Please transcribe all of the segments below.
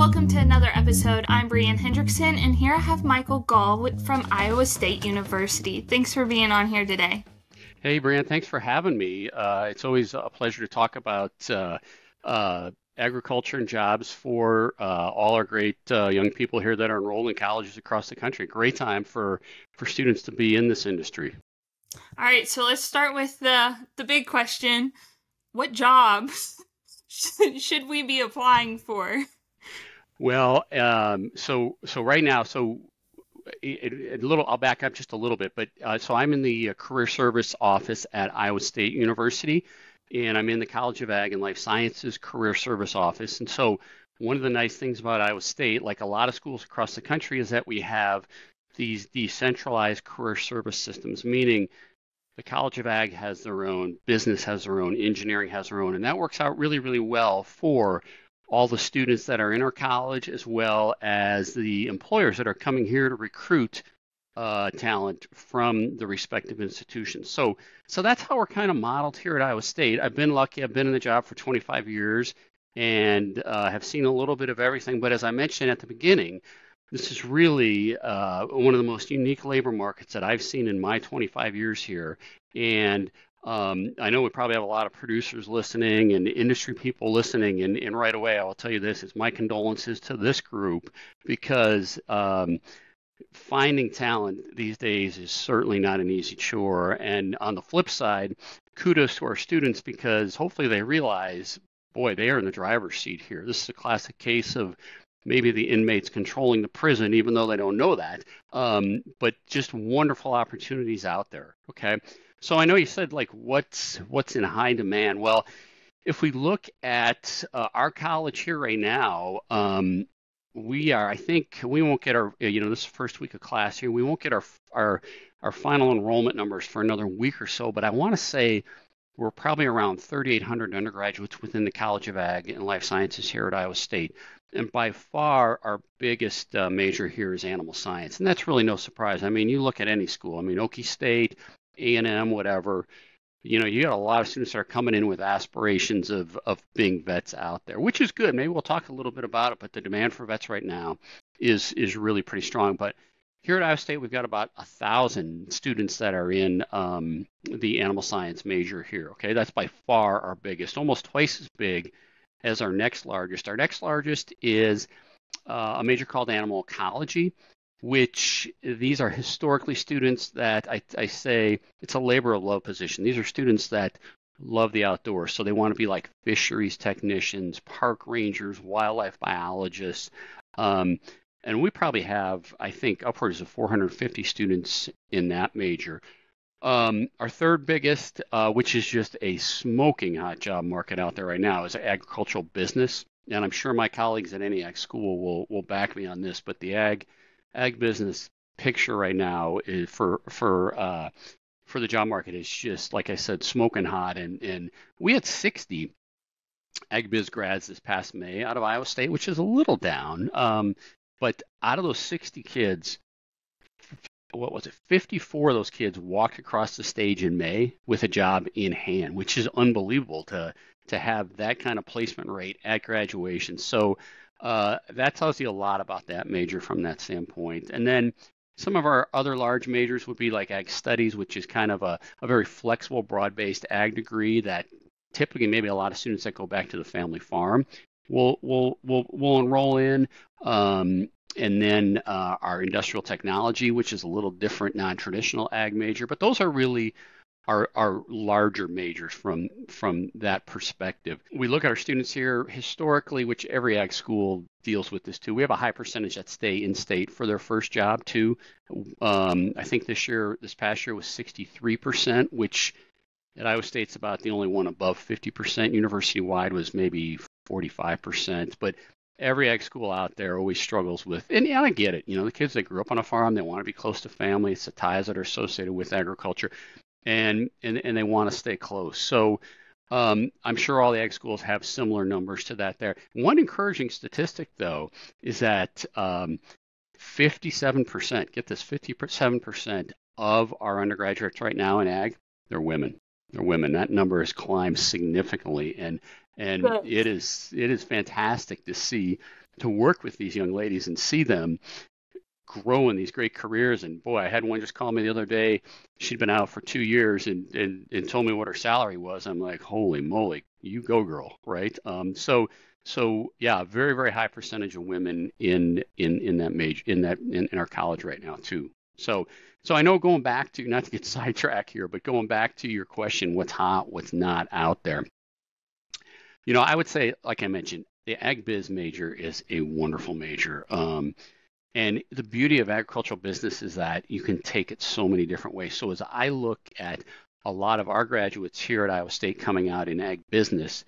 Welcome to another episode. I'm Brianne Hendrickson, and here I have Michael Gaul from Iowa State University. Thanks for being on here today. Hey, Brian, thanks for having me. It's always a pleasure to talk about agriculture and jobs for all our great young people here that are enrolled in colleges across the country. Great time for students to be in this industry. All right, so let's start with the big question. What jobs should we be applying for? Well, so right now, I'll back up just a little bit, but so I'm in the Career Service Office at Iowa State University, and I'm in the College of Ag and Life Sciences Career Service Office. And so one of the nice things about Iowa State, like a lot of schools across the country, is that we have these decentralized career service systems, meaning the College of Ag has their own, business has their own, engineering has their own, and that works out really, really well for all the students that are in our college, as well as the employers that are coming here to recruit talent from the respective institutions. So that's how we're kind of modeled here at Iowa State. I've been lucky. I've been in the job for 25 years and have seen a little bit of everything. But as I mentioned at the beginning, this is really one of the most unique labor markets that I've seen in my 25 years here. And I know we probably have a lot of producers listening and industry people listening, and right away I will tell you this is my condolences to this group because finding talent these days is certainly not an easy chore. And on the flip side, kudos to our students because hopefully they realize, boy, they are in the driver's seat here. This is a classic case of maybe the inmates controlling the prison, even though they don't know that, but just wonderful opportunities out there, okay? So I know you said like what's in high demand. Well, if we look at our college here right now, I think we won't get our, this is the first week of class here. We won't get our final enrollment numbers for another week or so, but I want to say we're probably around 3,800 undergraduates within the College of Ag and Life Sciences here at Iowa State. And by far, our biggest major here is animal science. And that's really no surprise. I mean, you look at any school. I mean, Okie State, A&M, whatever, you got a lot of students that are coming in with aspirations of being vets out there, which is good. Maybe we'll talk a little bit about it, but the demand for vets right now is really pretty strong. But here at Iowa State, we've got about 1,000 students that are in the animal science major here. Okay, that's by far our biggest, almost twice as big as our next largest. Our next largest is a major called animal ecology, which these are historically students that I say it's a labor of love position. These are students that love the outdoors, so they want to be like fisheries technicians, park rangers, wildlife biologists. And we probably have, I think, upwards of 450 students in that major. Our third biggest, which is just a smoking hot job market out there right now, is agricultural business. And I'm sure my colleagues at any ag school will back me on this, but the ag business picture right now is for the job market is just, like I said, smoking hot. And we had 60 ag biz grads this past May out of Iowa State, which is a little down. But out of those 60 kids, 54 of those kids walked across the stage in May with a job in hand, which is unbelievable to have that kind of placement rate at graduation. So that tells you a lot about that major from that standpoint. And then some of our other large majors would be like ag studies, which is kind of a very flexible, broad-based ag degree that typically maybe a lot of students that go back to the family farm will enroll in. And then our industrial technology, which is a little different, non-traditional ag major. But those are really our larger majors from that perspective. We look at our students here historically, which every ag school deals with this too. We have a high percentage that stay in state for their first job too. I think this past year was 63%, which at Iowa State's about the only one above 50%. University-wide was maybe 45%. But every ag school out there always struggles with, and I get it, the kids that grew up on a farm, they want to be close to family. It's the ties that are associated with agriculture, and they want to stay close. So I'm sure all the ag schools have similar numbers to that there. One encouraging statistic, though, is that 57%, get this, 57% of our undergraduates right now in ag, they're women. are women. That number has climbed significantly, and Good. it is fantastic to work with these young ladies and see them grow in these great careers. And boy, I had one just call me the other day. She'd been out for 2 years and told me what her salary was. I'm like, holy moly, you go girl, right? So yeah, very, very high percentage of women in that major in our college right now too. So I know, going back to, not to get sidetracked here, but going back to your question, what's hot, what's not out there. I would say, like I mentioned, the ag biz major is a wonderful major. And the beauty of agricultural business is that you can take it so many different ways. So as I look at a lot of our graduates here at Iowa State coming out in ag business,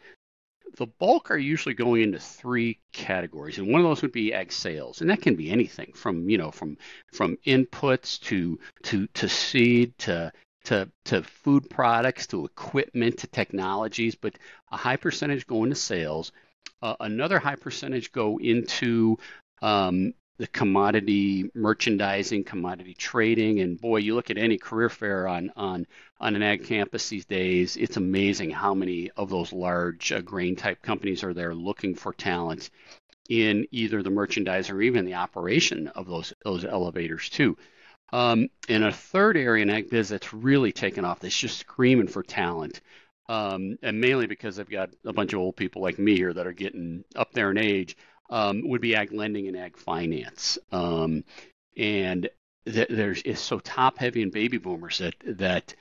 the bulk are usually going into three categories, and one of those would be ag sales, and that can be anything from from inputs to seed to food products to equipment to technologies, but a high percentage go into sales. Another high percentage go into the commodity merchandising, commodity trading, and boy, you look at any career fair on an ag campus these days, it's amazing how many of those large grain type companies are there looking for talent in either the merchandise or even the operation of those elevators too. And a third area in ag biz that's really taken off, that's just screaming for talent, and mainly because I've got a bunch of old people like me here that are getting up there in age, would be ag lending and ag finance. And it's so top heavy in baby boomers that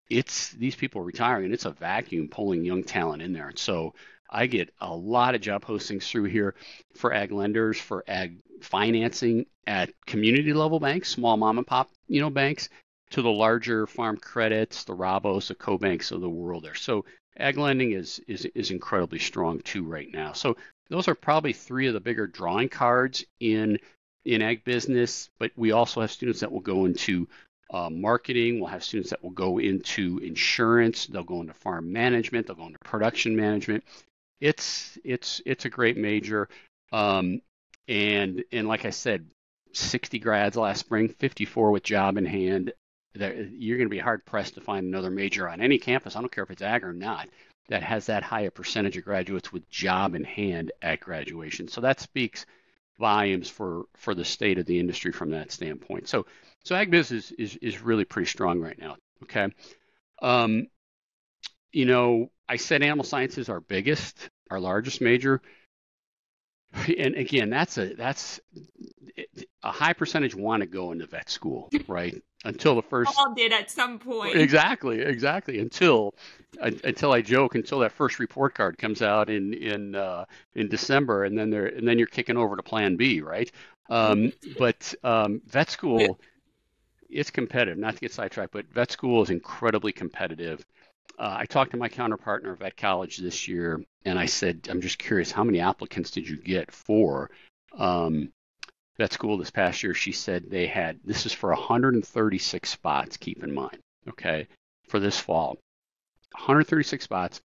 it's these people retiring, and it's a vacuum pulling young talent in there. And so I get a lot of job postings through here for ag lenders, for ag financing at community level banks, small mom and pop, banks, to the larger farm credits, the Rabos, the co-banks of the world there. So ag lending is incredibly strong too right now. So those are probably three of the bigger drawing cards in ag business, but we also have students that will go into marketing. We'll have students that will go into insurance. They'll go into farm management. They'll go into production management. It's a great major, and like I said, 60 grads last spring, 54 with job in hand. You're going to be hard pressed to find another major on any campus. I don't care if it's ag or not, that has that high a percentage of graduates with job in hand at graduation. So that speaks volumes for the state of the industry from that standpoint. So ag business is really pretty strong right now. Okay. I said animal science is our largest major. And again, that's a high percentage want to go into vet school, right? Until the first, all did at some point. Exactly. Until I joke, until that first report card comes out in December, and then you're kicking over to Plan B, right? But vet school, it's competitive. Not to get sidetracked, but vet school is incredibly competitive. I talked to my counterpart in vet college this year, and I said, I'm just curious, how many applicants did you get for vet school this past year? She said this is for 136 spots, keep in mind, okay, for this fall. 136 spots.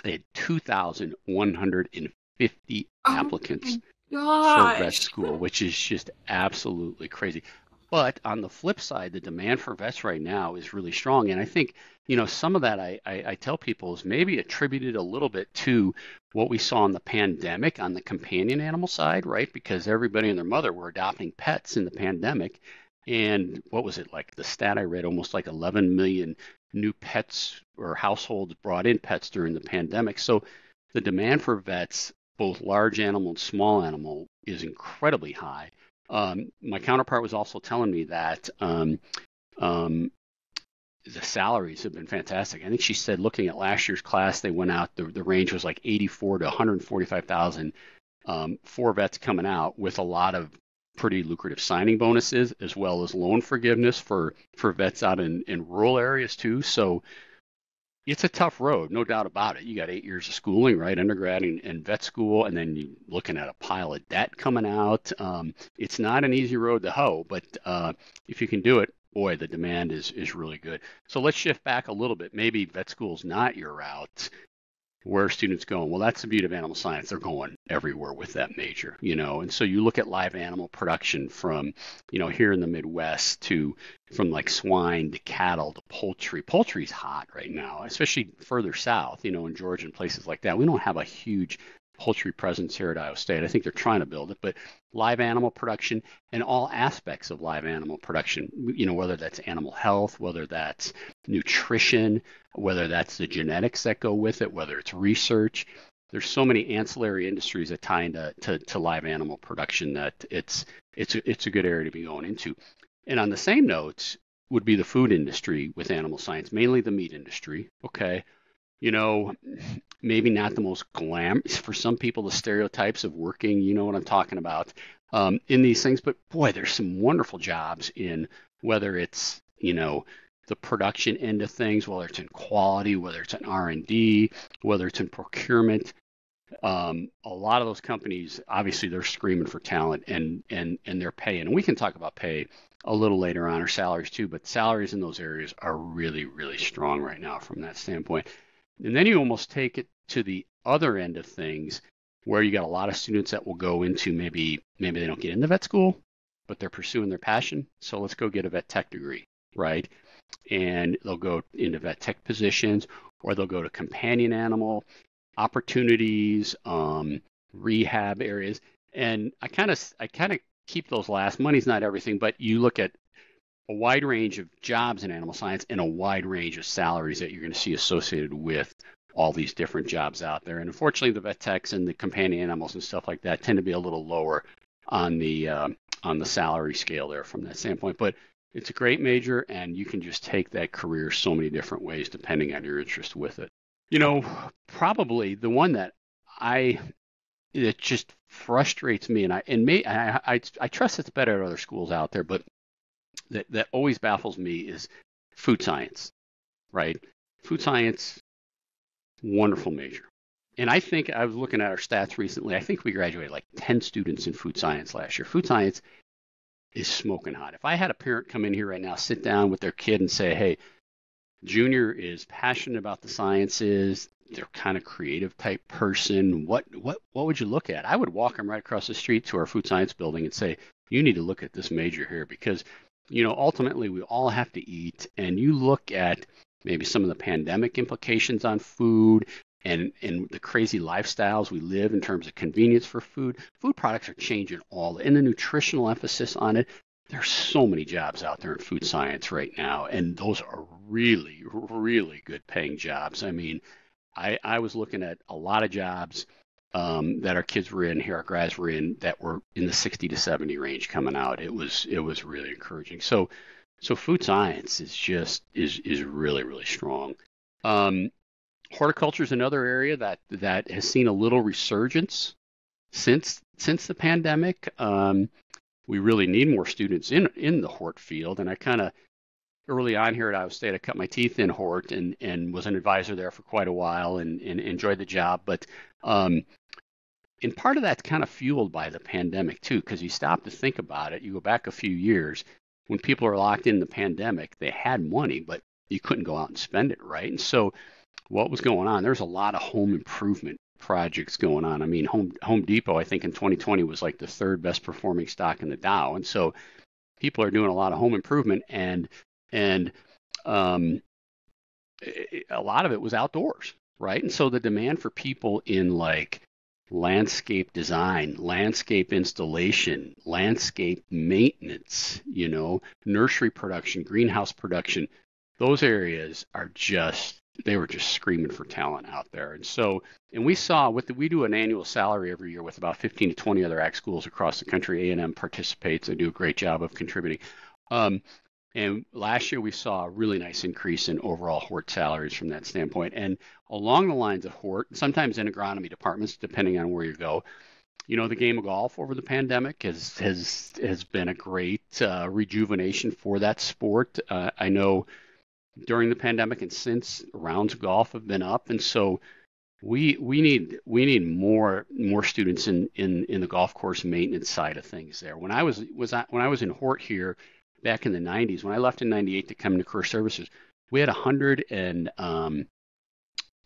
They had 2,150 applicants for vet school, which is just absolutely crazy. But on the flip side, the demand for vets right now is really strong. And I think, some of that I tell people is maybe attributed a little bit to what we saw in the pandemic on the companion animal side, right? Because everybody and their mother were adopting pets in the pandemic. And what was it, like the stat I read, almost like 11 million new pets or households brought in pets during the pandemic. So the demand for vets, both large animal and small animal, is incredibly high. My counterpart was also telling me that the salaries have been fantastic. I think she said, looking at last year's class, they went out, the range was like 84 to 145,000 for vets coming out, with a lot of pretty lucrative signing bonuses, as well as loan forgiveness for vets out in rural areas too. So it's a tough road, no doubt about it. You got 8 years of schooling, right? Undergrad and vet school, and then you're looking at a pile of debt coming out. It's not an easy road to hoe, but if you can do it, boy, the demand is really good. So let's shift back a little bit. Maybe vet school's not your route. Where are students going? Well, that's the beauty of animal science. They're going everywhere with that major, And so you look at live animal production from, here in the Midwest to from like swine to cattle to poultry. Poultry's hot right now, especially further south, in Georgia and places like that. We don't have a huge poultry presence here at Iowa State. I think they're trying to build it, but live animal production and all aspects of live animal production, whether that's animal health, whether that's nutrition, whether that's the genetics that go with it, whether it's research. There's so many ancillary industries that tie into to live animal production that it's a good area to be going into. And on the same notes would be the food industry with animal science, mainly the meat industry. Okay, maybe not the most glamorous for some people, the stereotypes of working, you know what I'm talking about, in these things. But boy, there's some wonderful jobs in whether it's, the production end of things, whether it's in quality, whether it's in R&D, whether it's in procurement. A lot of those companies, obviously, they're screaming for talent and they're paying. And we can talk about pay a little later on, or salaries too, but salaries in those areas are really, really strong right now from that standpoint. And then you almost take it to the other end of things where you got a lot of students that will go into maybe they don't get into vet school, but they're pursuing their passion. So let's go get a vet tech degree, right? And they'll go into vet tech positions, or they'll go to companion animal opportunities, rehab areas. And I kind of keep those last. Money's not everything, but you look at a wide range of jobs in animal science and a wide range of salaries that you're going to see associated with all these different jobs out there. And unfortunately, the vet techs and the companion animals and stuff like that tend to be a little lower on the salary scale there from that standpoint. But it's a great major, and you can just take that career so many different ways depending on your interest with it. Probably the one that it just frustrates me, and I trust it's better at other schools out there, but that always baffles me is food science, right? Food science, wonderful major. And I think I was looking at our stats recently. I think we graduated like 10 students in food science last year. Food science is smoking hot. If I had a parent come in here right now, sit down with their kid and say, hey, Junior is passionate about the sciences, they're kind of creative type person, what would you look at? I would walk them right across the street to our food science building and say, you need to look at this major here because ultimately we all have to eat, and you look at maybe some of the pandemic implications on food and the crazy lifestyles we live in terms of convenience for food. Food products are changing and the nutritional emphasis on it. There's so many jobs out there in food science right now, and those are really, really good paying jobs. I mean, I was looking at a lot of jobs that our kids were in here, our grads were in, that were in the 60 to 70 range coming out. It was really encouraging. So food science is really, really strong. Horticulture is another area that has seen a little resurgence since the pandemic. We really need more students in the hort field, and I kind of early on here at Iowa State, I cut my teeth in hort and was an advisor there for quite a while and enjoyed the job. But and part of that's kind of fueled by the pandemic too, because you stop to think about it. You go back a few years when people are locked in the pandemic, they had money, but you couldn't go out and spend it, right? And so what was going on? There's a lot of home improvement projects going on. I mean, Home Depot, I think in 2020 was like the third best performing stock in the Dow. And so people are doing a lot of home improvement, and a lot of it was outdoors, right? And so the demand for people in like landscape design, landscape installation, landscape maintenance, nursery production, greenhouse production, those areas are they were just screaming for talent out there. And so, and we saw we do an annual salary every year with about 15 to 20 other ag schools across the country. A&M participates. They do a great job of contributing. And last year we saw a really nice increase in overall hort salaries from that standpoint. And along the lines of hort, sometimes in agronomy departments, depending on where you go, the game of golf over the pandemic has been a great rejuvenation for that sport. I know during the pandemic and since, rounds of golf have been up, and so we need more students in the golf course maintenance side of things there. When I was in hort here back in the 90s, when I left in 98 to come into career services, we had 100 and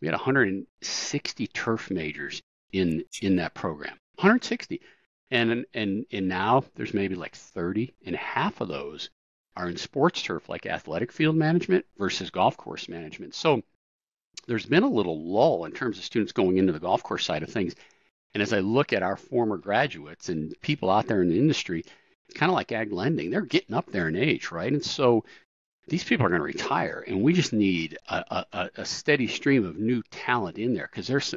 We had 160 turf majors in that program. 160. And now there's maybe like 30, and half of those are in sports turf, like athletic field management versus golf course management. So there's been a little lull in terms of students going into the golf course side of things. And as I look at our former graduates and people out there in the industry, it's kind of like ag lending. They're getting up there in age, right? And so these people are going to retire, and we just need a steady stream of new talent in there, because there's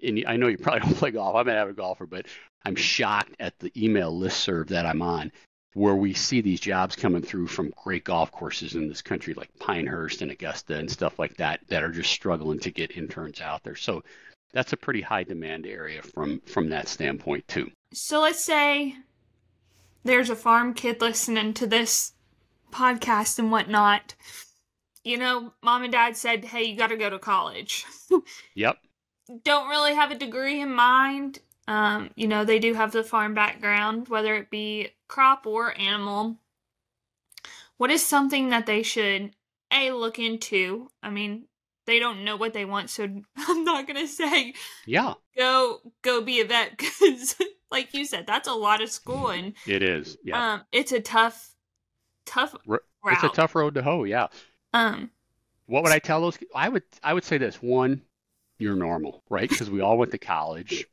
and I know you probably don't play golf. I'm an avid golfer, but I'm shocked at the email listserv that I'm on, where we see these jobs coming through from great golf courses in this country, like Pinehurst and Augusta and stuff like that, that are just struggling to get interns out there. So that's a pretty high demand area from that standpoint too. So let's say there's a farm kid listening to this podcast and whatnot. You know, mom and dad said, hey, you got to go to college. Yep. Don't really have a degree in mind. You know, they do have the farm background, whether it be crop or animal. What is something that they should, look into? I mean, they don't know what they want, so I'm not going to say, go be a vet, because like you said, that's a lot of schooling. It is, yeah. It's a tough route. It's a tough road to hoe, yeah. What would I tell those? I would say this. One, you're normal, right? Because we all went to college.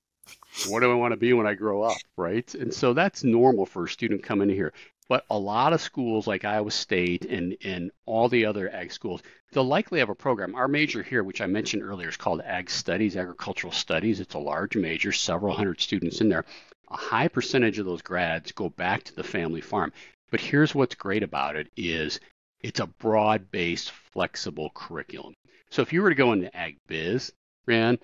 What do I want to be when I grow up, right? And so that's normal for a student coming in here. But a lot of schools like Iowa State and all the other ag schools, they'll likely have a program. Our major here, which I mentioned earlier, is called Ag Studies, Agricultural Studies. It's a large major, several hundred students in there. A high percentage of those grads go back to the family farm. But here's what's great about it is it's a broad-based, flexible curriculum. So if you were to go into ag biz, Rand,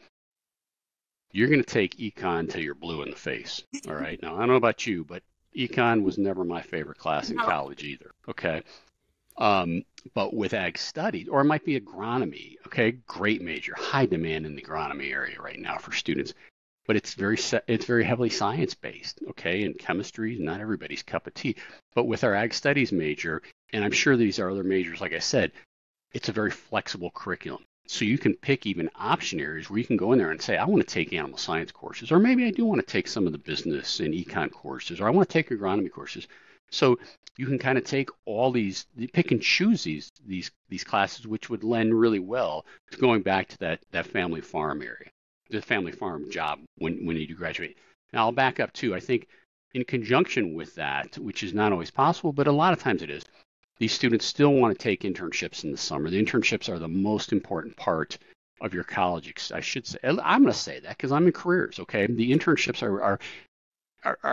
you're going to take econ till you're blue in the face. All right. Now, I don't know about you, but econ was never my favorite class in college either. Okay. But with ag studies, or it might be agronomy. Okay. Great major, high demand in the agronomy area right now for students. But it's very heavily science based. Okay. And chemistry is not everybody's cup of tea. But with our ag studies major, and I'm sure these are other majors, like I said, it's a very flexible curriculum. So you can pick even option areas where you can go in there and say, I want to take animal science courses, or maybe I do want to take some of the business and econ courses, or I want to take agronomy courses. So you can kind of take all these, pick and choose these classes, which would lend really well to going back to that family farm area, the family farm job when you do graduate. Now I'll back up too. I think in conjunction with that, which is not always possible, but a lot of times it is, these students still want to take internships in the summer. The internships are the most important part of your college. I should say, I'm going to say that because I'm in careers, okay? The internships are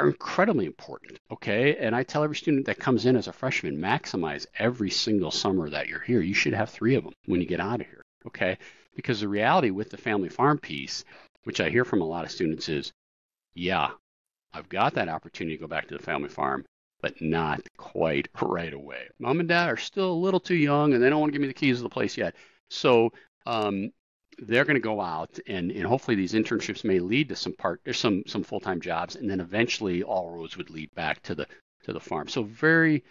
incredibly important, okay? And I tell every student that comes in as a freshman, maximize every single summer that you're here. You should have 3 of them when you get out of here, okay? Because the reality with the family farm piece, which I hear from a lot of students is, yeah, I've got that opportunity to go back to the family farm, but not quite right away. Mom and dad are still a little too young, and they don't want to give me the keys to the place yet. So they're going to go out, and hopefully these internships may lead to some full-time jobs, and then eventually all roads would lead back to the farm. So very,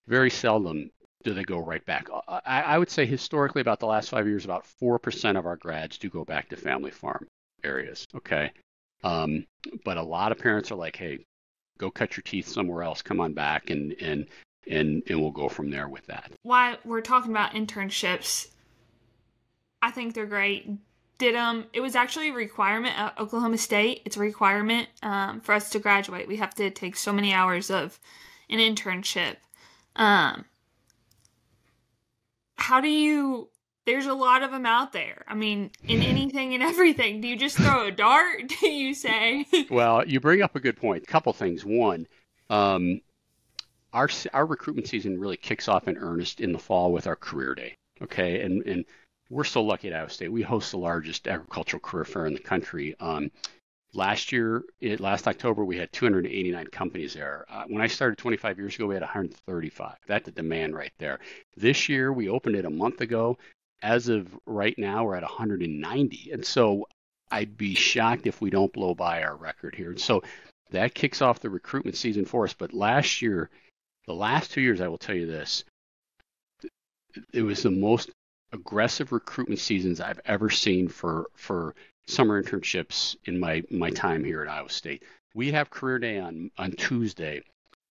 very seldom do they go right back. I would say historically, about the last 5 years, about 4% of our grads do go back to family farm areas. Okay, but a lot of parents are like, hey, go cut your teeth somewhere else, come on back, and we'll go from there with that. While we're talking about internships, I think they're great. It was actually a requirement at Oklahoma State. It's a requirement for us to graduate. We have to take so many hours of an internship. There's a lot of them out there. I mean, in anything and everything. Do you just throw a dart? Do you say? Well, you bring up a good point. A couple things. One, our recruitment season really kicks off in earnest in the fall with our career day. Okay, and we're so lucky at Iowa State. We host the largest agricultural career fair in the country. Last October, we had 289 companies there. When I started 25 years ago, we had 135. That's the demand right there. This year, we opened it a month ago. As of right now, we're at 190. And so I'd be shocked if we don't blow by our record here. And so that kicks off the recruitment season for us. But last year, the last 2 years, I will tell you this, it was the most aggressive recruitment seasons I've ever seen for summer internships in my time here at Iowa State. We have career day on Tuesday.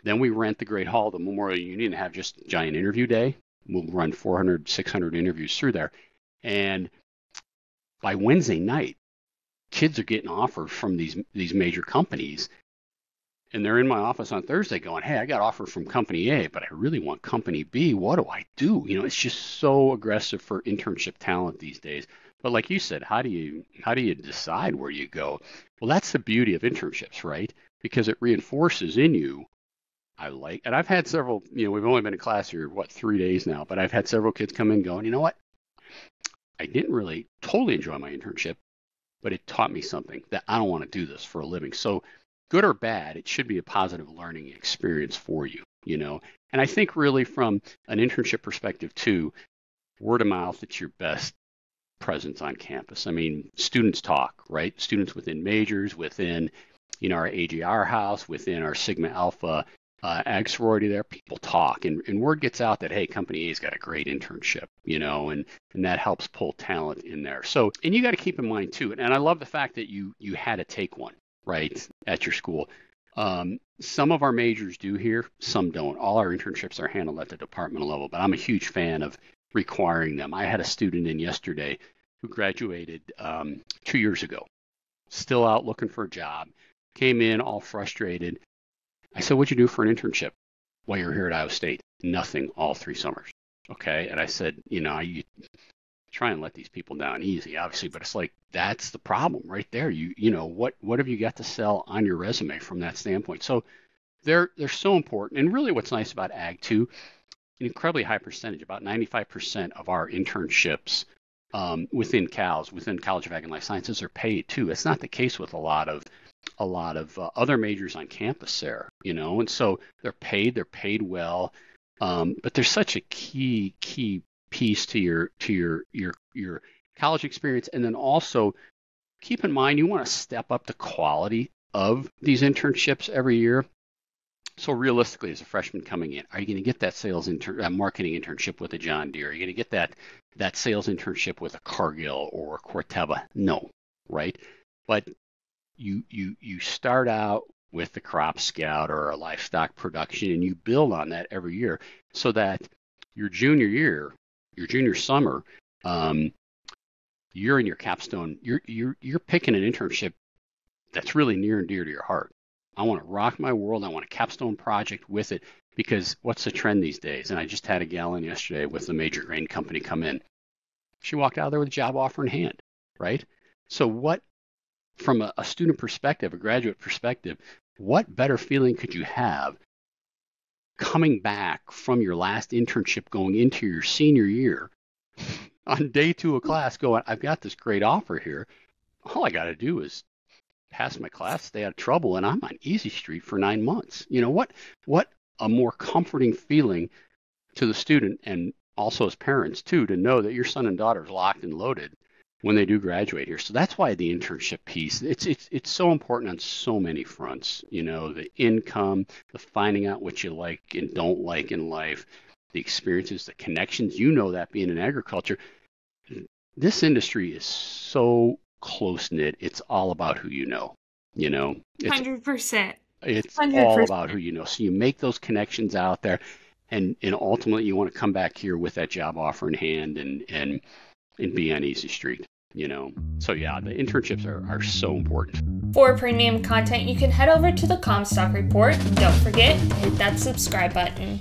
Then we rent the Great Hall, the Memorial Union, and have just giant interview day. We'll run 400, 600 interviews through there. And by Wednesday night, kids are getting offers from these major companies. And they're in my office on Thursday going, hey, I got offer from company A, but I really want company B. What do I do? You know, it's just so aggressive for internship talent these days. But like you said, how do you decide where you go? Well, that's the beauty of internships, right? Because it reinforces in you, and I've had several, we've only been in class here, 3 days now, but I've had several kids come in going, you know what? I didn't really totally enjoy my internship, but it taught me something that I don't want to do this for a living. So good or bad, it should be a positive learning experience for you, And I think really from an internship perspective too, word of mouth, it's your best presence on campus. I mean, students talk, right? Students within majors, within, our AGR house, within our Sigma Alpha ag sorority there, people talk, and word gets out that, hey, company A's got a great internship, and that helps pull talent in there. So, and you got to keep in mind too, and I love the fact that you had to take one, right, at your school. Some of our majors do here, some don't. All our internships are handled at the departmental level, but I'm a huge fan of requiring them. I had a student in yesterday who graduated 2 years ago, still out looking for a job, came in all frustrated. I said, what'd you do for an internship while you were here at Iowa State? Nothing, all 3 summers. Okay. And I said, you try and let these people down easy, obviously, but it's like, that's the problem right there. What have you got to sell on your resume from that standpoint? So they're so important. And really what's nice about ag too, an incredibly high percentage, about 95% of our internships within College of Ag and Life Sciences are paid too. It's not the case with a lot of other majors on campus there, and so they're paid well, but there's such a key piece to your college experience. And then also keep in mind, you want to step up the quality of these internships every year. So realistically, as a freshman coming in, are you going to get that marketing internship with a John Deere? Are you going to get that sales internship with a Cargill or Corteva? No, right? But you start out with the crop scout or a livestock production, and you build on that every year, so that your junior summer, you're in your capstone. You're picking an internship that's really near and dear to your heart. I want to rock my world. I want a capstone project with it, because what's the trend these days? And I just had a gal in yesterday with a major grain company come in. She walked out of there with a job offer in hand, right? So what, from a student perspective, a graduate perspective, what better feeling could you have coming back from your last internship going into your senior year on day 2 of class going, I've got this great offer here. All I got to do is pass my class, stay out of trouble, and I'm on Easy Street for 9 months. What a more comforting feeling to the student, and also as parents too, to know that your son and daughter is locked and loaded when they do graduate here. So that's why the internship piece, it's so important on so many fronts. The income, the finding out what you like and don't like in life, the experiences, the connections, that being in agriculture. This industry is so close-knit. It's all about who you know. 100%. It's 100%. all about who you know. So you make those connections out there, and ultimately you want to come back here with that job offer in hand and be on Easy Street. So yeah, the internships are so important. For premium content, you can head over to the Comstock Report. Don't forget, hit that subscribe button.